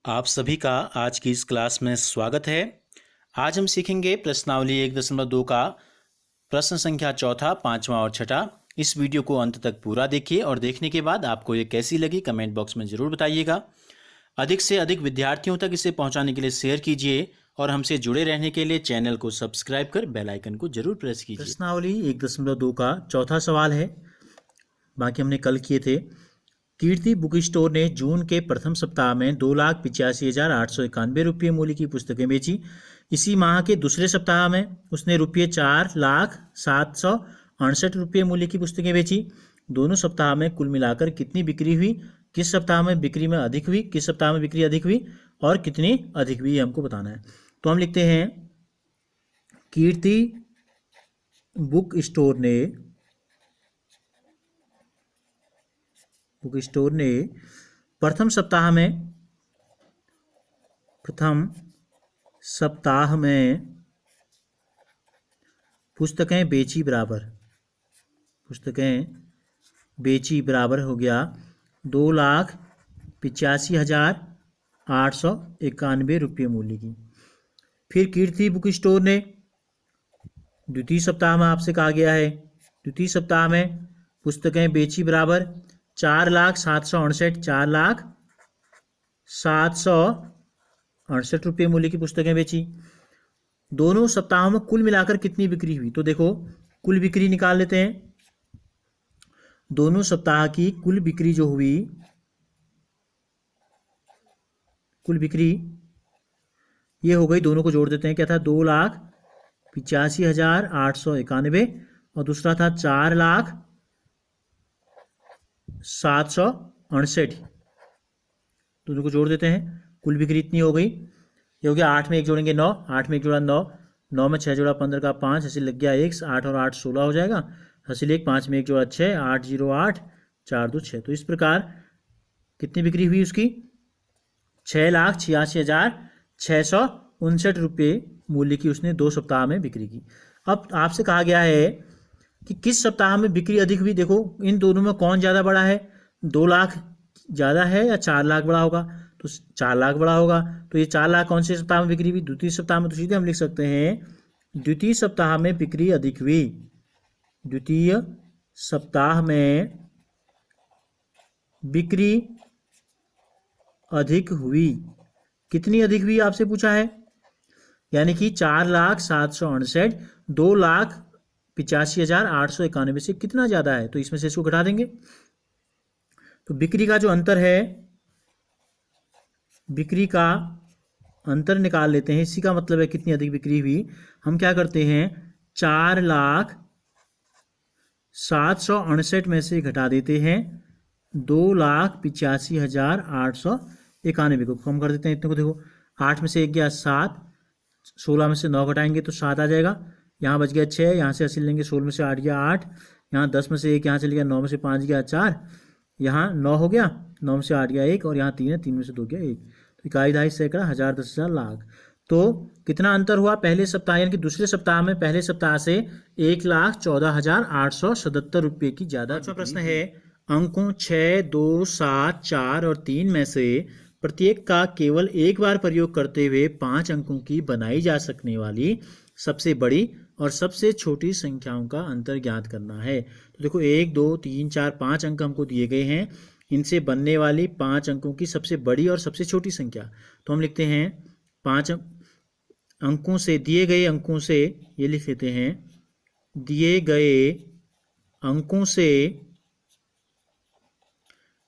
आप सभी का आज की इस क्लास में स्वागत है। आज हम सीखेंगे प्रश्नावली 1.2 का प्रश्न संख्या चौथा, पांचवा और छठा। इस वीडियो को अंत तक पूरा देखिए और देखने के बाद आपको ये कैसी लगी कमेंट बॉक्स में ज़रूर बताइएगा। अधिक से अधिक विद्यार्थियों तक इसे पहुंचाने के लिए शेयर कीजिए और हमसे जुड़े रहने के लिए चैनल को सब्सक्राइब कर बेल आइकन को जरूर प्रेस कीजिए। प्रश्नावली 1.2 का चौथा सवाल है, बाकी हमने कल किए थे। कीर्ति बुक स्टोर ने जून के प्रथम सप्ताह में 2,85,891 रुपये मूल्य की पुस्तकें बेची। इसी माह के दूसरे सप्ताह में उसने रुपये 4,07,68 रुपये मूल्य की पुस्तकें बेची। दोनों सप्ताह में कुल मिलाकर कितनी बिक्री हुई? किस सप्ताह में बिक्री में अधिक हुई, किस सप्ताह में बिक्री अधिक हुई और कितनी अधिक हुई, हमको बताना है। तो हम लिखते हैं कीर्ति बुक स्टोर ने प्रथम सप्ताह में पुस्तकें बेची बराबर हो गया 2,85,891 रुपये मूल्य की। फिर कीर्ति बुक स्टोर ने द्वितीय सप्ताह में, आपसे कहा गया है द्वितीय सप्ताह में पुस्तकें बेची बराबर 4,768 रुपये मूल्य की पुस्तकें बेची। दोनों सप्ताहों में कुल मिलाकर कितनी बिक्री हुई? तो देखो कुल बिक्री निकाल लेते हैं। दोनों सप्ताह की कुल बिक्री जो हुई, कुल बिक्री ये हो गई, दोनों को जोड़ देते हैं। क्या था? 2,85,891 और दूसरा था 4,07,68। दोनों को जोड़ देते हैं, कुल बिक्री इतनी हो गई। ये हो गया 8 में 1 जोड़ेंगे 9, 8 में 1 जोड़ा 9, 9 में 6 जोड़ा 15 का 5, हंसी लग गया 1, 8 और 8 16 हो जाएगा। हंसी 1, 5 में 1 जोड़ा 6, 8 0 8, 4 2 6। तो इस प्रकार कितनी बिक्री हुई उसकी? 6,86,659 रुपये मूल्य की उसने 2 सप्ताह में बिक्री की। अब आपसे कहा गया है कि किस सप्ताह में बिक्री अधिक हुई। देखो इन दोनों में कौन ज़्यादा बड़ा है? 2 लाख ज़्यादा है या 4 लाख बड़ा होगा? तो 4 लाख बड़ा होगा। तो ये 4 लाख कौन से सप्ताह में बिक्री हुई? द्वितीय सप्ताह में। तो सीधे हम लिख सकते हैं द्वितीय सप्ताह में बिक्री अधिक हुई। द्वितीय सप्ताह में बिक्री अधिक हुई। कितनी अधिक हुई आपसे पूछा है, यानी कि 4,768 2,85,891 से कितना ज़्यादा है? तो इसमें से इसको घटा देंगे। तो बिक्री का जो अंतर है, बिक्री का अंतर निकाल लेते हैं। इसी का मतलब है कितनी अधिक बिक्री हुई। हम क्या करते हैं, 4,768 में से घटा देते हैं 2,85,891 को, कम कर देते हैं इतने को। देखो 8 में से 1 गया 7, 16 में से 9 घटाएंगे तो 7 आ जाएगा। यहाँ बच गया 6, यहाँ से 80 लेंगे, 16 में से 8 गया 8, यहाँ 10 में से 1 यहाँ चले गया, 9 में से 5 गया 4, यहाँ 9 हो गया, 9 में से 8 गया 1 और यहाँ 3 है, 3 में से 2 गया 1। तो इकाई, दहाई, सैकड़ा, हज़ार, 10,000, लाख। तो कितना अंतर हुआ? पहले सप्ताह यानी कि दूसरे सप्ताह में पहले सप्ताह से 1,14,877 रुपये की ज़्यादा। पांचवा प्रश्न है, अंकों 6, 2, 7, 4 और 3 में से प्रत्येक का केवल एक बार प्रयोग करते हुए 5 अंकों की बनाई जा सकने वाली सबसे बड़ी और सबसे छोटी संख्याओं का अंतर ज्ञात करना है। तो देखो 1, 2, 3, 4, 5 अंक हमको दिए गए हैं। इनसे बनने वाली 5 अंकों की सबसे बड़ी और सबसे छोटी संख्या। तो हम लिखते हैं 5 अंकों से, दिए गए अंकों से, ये लिख लेते हैं, दिए गए अंकों से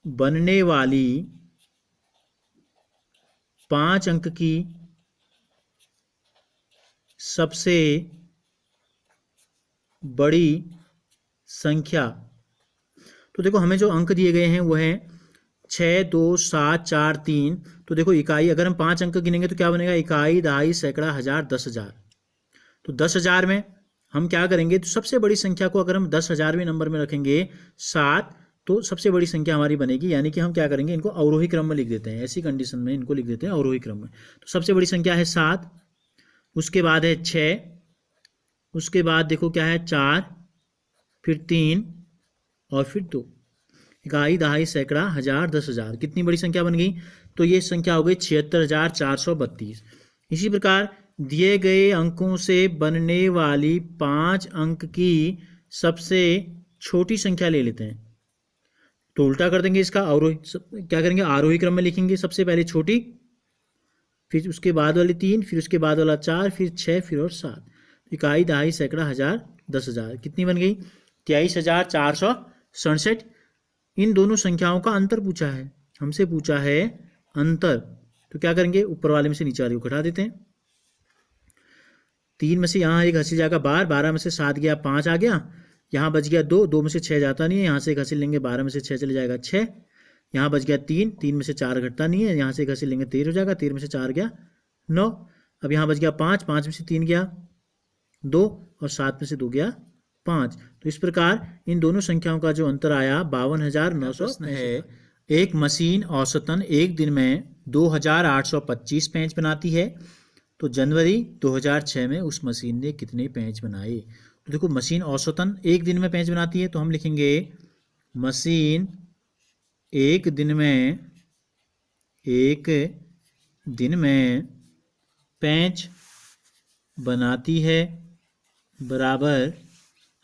बनने वाली 5 अंक की सबसे बड़ी संख्या। तो देखो हमें जो अंक दिए गए हैं वो हैं 6, 2, 7, 4, 3। तो देखो इकाई, अगर हम 5 अंक गिनेंगे तो क्या बनेगा? इकाई, दहाई, सैकड़ा, हज़ार, 10,000। तो 10,000 में हम क्या करेंगे, तो सबसे बड़ी संख्या को अगर हम 10,000वें नंबर में रखेंगे 7, तो सबसे बड़ी संख्या हमारी बनेगी। यानी कि हम क्या करेंगे, इनको अवरोही क्रम में लिख देते हैं। ऐसी कंडीशन में इनको लिख देते हैं अवरोही क्रम में। तो सबसे बड़ी संख्या है 7, उसके बाद है 6, उसके बाद देखो क्या है 4, फिर 3 और फिर 2। इकाई, दहाई, सैकड़ा, हज़ार, 10,000, कितनी बड़ी संख्या बन गई? तो ये संख्या हो गई 76,432। इसी प्रकार दिए गए अंकों से बनने वाली 5 अंक की सबसे छोटी संख्या ले लेते हैं। तो उल्टा कर देंगे इसका, क्या करेंगे, आरोही क्रम में लिखेंगे। सबसे पहले छोटी, फिर उसके बाद वाली 3, फिर उसके बाद वाला 4, फिर 6, फिर और 7। इकाई, दहाई, सैकड़ा, हजार, 10,000 कितनी बन गई? 23,467। इन दोनों संख्याओं का अंतर पूछा है, हमसे पूछा है अंतर। तो क्या करेंगे, ऊपर वाले में से नीचे वाले को घटा देते हैं। 3 में से यहाँ एक हासिल जाएगा 12, 12 में से 7 गया 5 आ गया, यहाँ बच गया 2, 2 में से 6 जाता नहीं है, यहाँ से एक हासिल लेंगे 12 में से 6 चले जाएगा 6, यहाँ बच गया 3, 3 में से 4 घटता नहीं है, यहाँ से एक हासिल लेंगे 13 हो जाएगा, 13 में से 4 गया 9, अब यहाँ बच गया 5, 5 में से 3 गया 2 और 7 में से 2 गया 5। तो इस प्रकार इन दोनों संख्याओं का जो अंतर आया 52,900 है। एक मशीन औसतन एक दिन में 2,825 पेंच बनाती है, तो जनवरी 2006 में उस मशीन ने कितने पेंच बनाए? तो देखो मशीन औसतन एक दिन में पेंच बनाती है, तो हम लिखेंगे मशीन एक दिन में पेंच बनाती है बराबर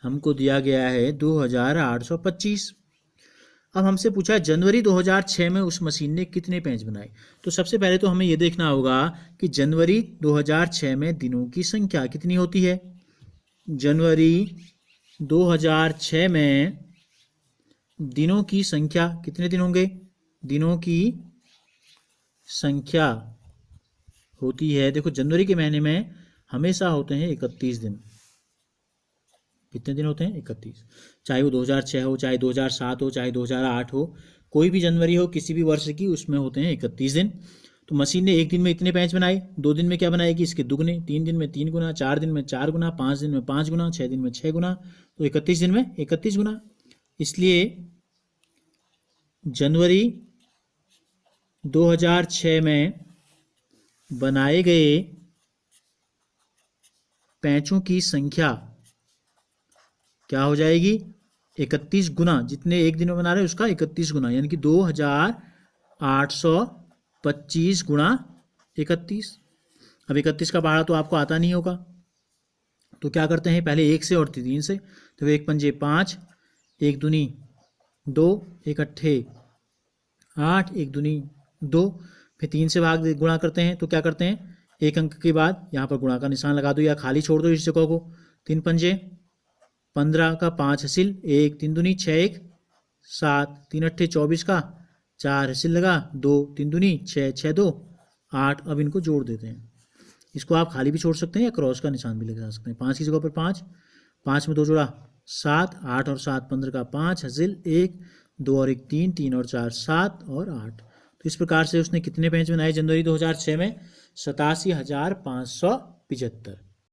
हमको दिया गया है 2,825। अब हमसे पूछा है जनवरी 2006 में उस मशीन ने कितने पेंच बनाए। तो सबसे पहले तो हमें यह देखना होगा कि जनवरी 2006 में दिनों की संख्या कितनी होती है। जनवरी 2006 में दिनों की संख्या कितने दिन होंगे? दिनों की संख्या होती है, देखो जनवरी के महीने में हमेशा होते हैं 31 दिन। कितने दिन होते हैं? 31। चाहे वो 2006 हो, चाहे 2007 हो, चाहे 2008 हो, कोई भी जनवरी हो किसी भी वर्ष की, उसमें होते हैं 31 दिन। तो मशीन ने एक दिन में इतने पेंच बनाए, 2 दिन में क्या बनाएगी? इसके दुगने, 3 दिन में 3 गुना, 4 दिन में 4 गुना, 5 दिन में 5 गुना, 6 दिन में 6 गुना, तो 31 दिन में 31 गुना। इसलिए जनवरी 2006 में बनाए गए पेंचों की संख्या क्या हो जाएगी? 31 गुना, जितने एक दिन में बना रहे हैं उसका 31 गुना, यानी कि 2,825 गुणा 31। अब 31 का पहाड़ा तो आपको आता नहीं होगा, तो क्या करते हैं, पहले 1 से और 3 से। तो 1 पंजे 5, 1 दूनी 2, 1 अट्ठे 8, 1 दूनी 2, फिर 3 से भाग गुणा करते हैं। तो क्या करते हैं, एक अंक के बाद यहाँ पर गुणा का निशान लगा दो या खाली छोड़ दो इस जगह को। 3 पंजे 15 का 5 हासिल, 1 3 दूनी 6 1 7, 3 अट्ठे 24 का 4 हासिल लगा, 2 3 दूनी 6 6 2 8। अब इनको जोड़ देते हैं, इसको आप खाली भी छोड़ सकते हैं या क्रॉस का निशान भी लगा सकते हैं। 5 की जगह पर 5, 5 में 2 जोड़ा 7, 8 और 7 15 का 5 हासिल, 1 2 और 1 3, 3 और 4 7 और 8। तो इस प्रकार से उसने कितने पेंच बनाए जनवरी 2006 में? 87,575।